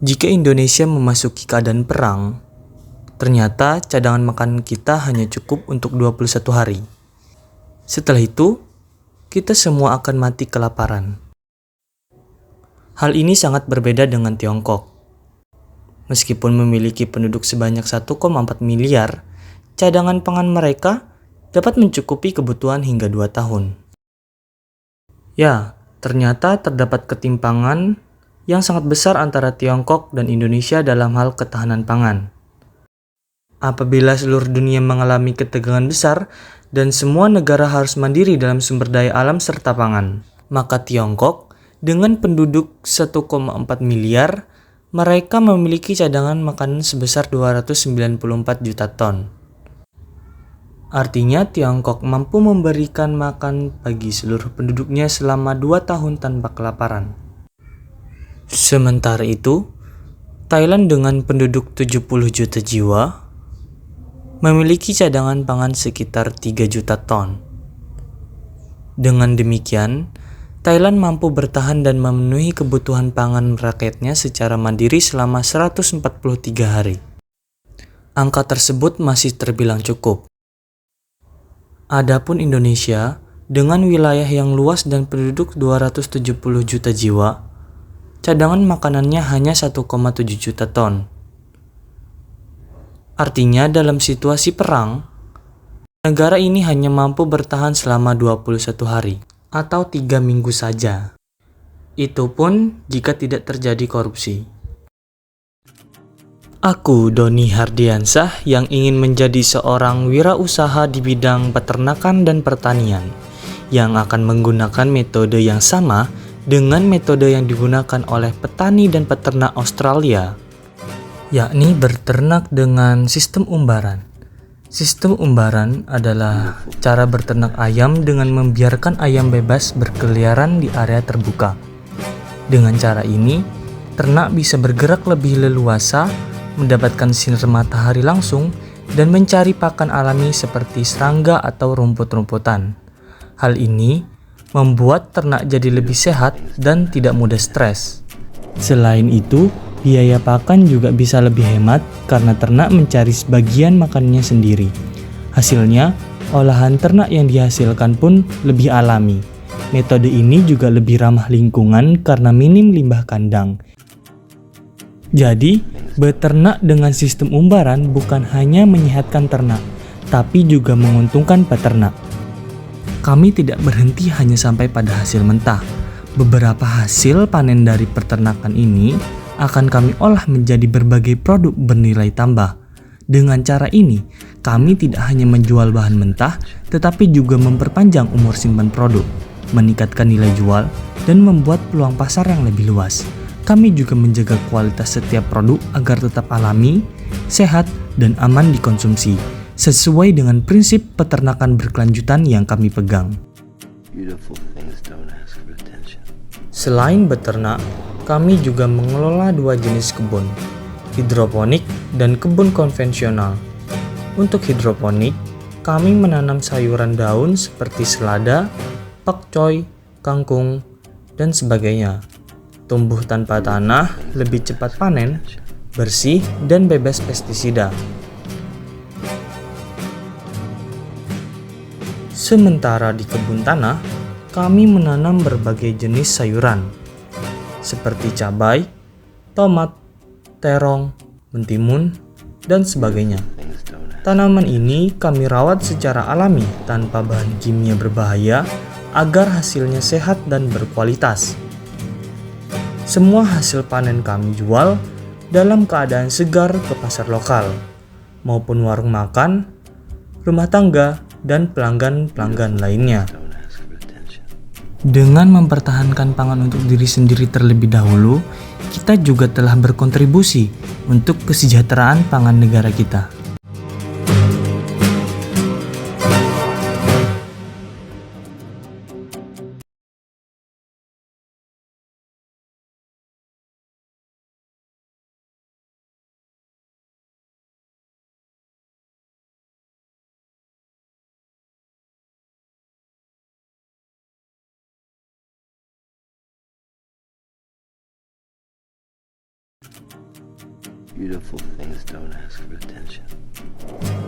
Jika Indonesia memasuki keadaan perang, ternyata cadangan makanan kita hanya cukup untuk 21 hari. Setelah itu, kita semua akan mati kelaparan. Hal ini sangat berbeda dengan Tiongkok. Meskipun memiliki penduduk sebanyak 1,4 miliar, cadangan pangan mereka dapat mencukupi kebutuhan hingga 2 tahun. Ya, ternyata terdapat ketimpangan yang sangat besar antara Tiongkok dan Indonesia dalam hal ketahanan pangan. Apabila seluruh dunia mengalami ketegangan besar dan semua negara harus mandiri dalam sumber daya alam serta pangan, maka Tiongkok dengan penduduk 1,4 miliar, mereka memiliki cadangan makanan sebesar 294 juta ton. Artinya Tiongkok mampu memberikan makan bagi seluruh penduduknya selama 2 tahun tanpa kelaparan. Sementara itu, Thailand dengan penduduk 70 juta jiwa memiliki cadangan pangan sekitar 3 juta ton. Dengan demikian, Thailand mampu bertahan dan memenuhi kebutuhan pangan rakyatnya secara mandiri selama 143 hari. Angka tersebut masih terbilang cukup. Adapun Indonesia, dengan wilayah yang luas dan penduduk 270 juta jiwa, cadangan makanannya hanya 1,7 juta ton. Artinya dalam situasi perang, negara ini hanya mampu bertahan selama 21 hari atau 3 minggu saja. Itu pun jika tidak terjadi korupsi. Aku, Doni Hardiansah, yang ingin menjadi seorang wirausaha di bidang peternakan dan pertanian, yang akan menggunakan metode yang sama dengan metode yang digunakan oleh petani dan peternak Australia, yakni berternak dengan sistem umbaran. Sistem umbaran adalah cara berternak ayam dengan membiarkan ayam bebas berkeliaran di area terbuka. Dengan cara ini, ternak bisa bergerak lebih leluasa, mendapatkan sinar matahari langsung, dan mencari pakan alami seperti serangga atau rumput-rumputan. Hal ini membuat ternak jadi lebih sehat dan tidak mudah stres. Selain itu, biaya pakan juga bisa lebih hemat karena ternak mencari sebagian makannya sendiri. Hasilnya, olahan ternak yang dihasilkan pun lebih alami. Metode ini juga lebih ramah lingkungan karena minim limbah kandang. Jadi, beternak dengan sistem umbaran bukan hanya menyehatkan ternak, tapi juga menguntungkan peternak. Kami tidak berhenti hanya sampai pada hasil mentah. Beberapa hasil panen dari peternakan ini akan kami olah menjadi berbagai produk bernilai tambah. Dengan cara ini, kami tidak hanya menjual bahan mentah, tetapi juga memperpanjang umur simpan produk, meningkatkan nilai jual, dan membuat peluang pasar yang lebih luas. Kami juga menjaga kualitas setiap produk agar tetap alami, sehat, dan aman dikonsumsi, sesuai dengan prinsip peternakan berkelanjutan yang kami pegang. Selain beternak, kami juga mengelola 2 jenis kebun, hidroponik dan kebun konvensional. Untuk hidroponik, kami menanam sayuran daun seperti selada, pakcoy, kangkung, dan sebagainya. Tumbuh tanpa tanah, lebih cepat panen, bersih, dan bebas pestisida. Sementara di kebun tanah, kami menanam berbagai jenis sayuran, seperti cabai, tomat, terong, mentimun, dan sebagainya. Tanaman ini kami rawat secara alami tanpa bahan kimia berbahaya agar hasilnya sehat dan berkualitas. Semua hasil panen kami jual dalam keadaan segar ke pasar lokal, maupun warung makan, rumah tangga, dan pelanggan-pelanggan lainnya. Dengan mempertahankan pangan untuk diri sendiri terlebih dahulu, kita juga telah berkontribusi untuk kesejahteraan pangan negara kita. Beautiful things don't ask for attention.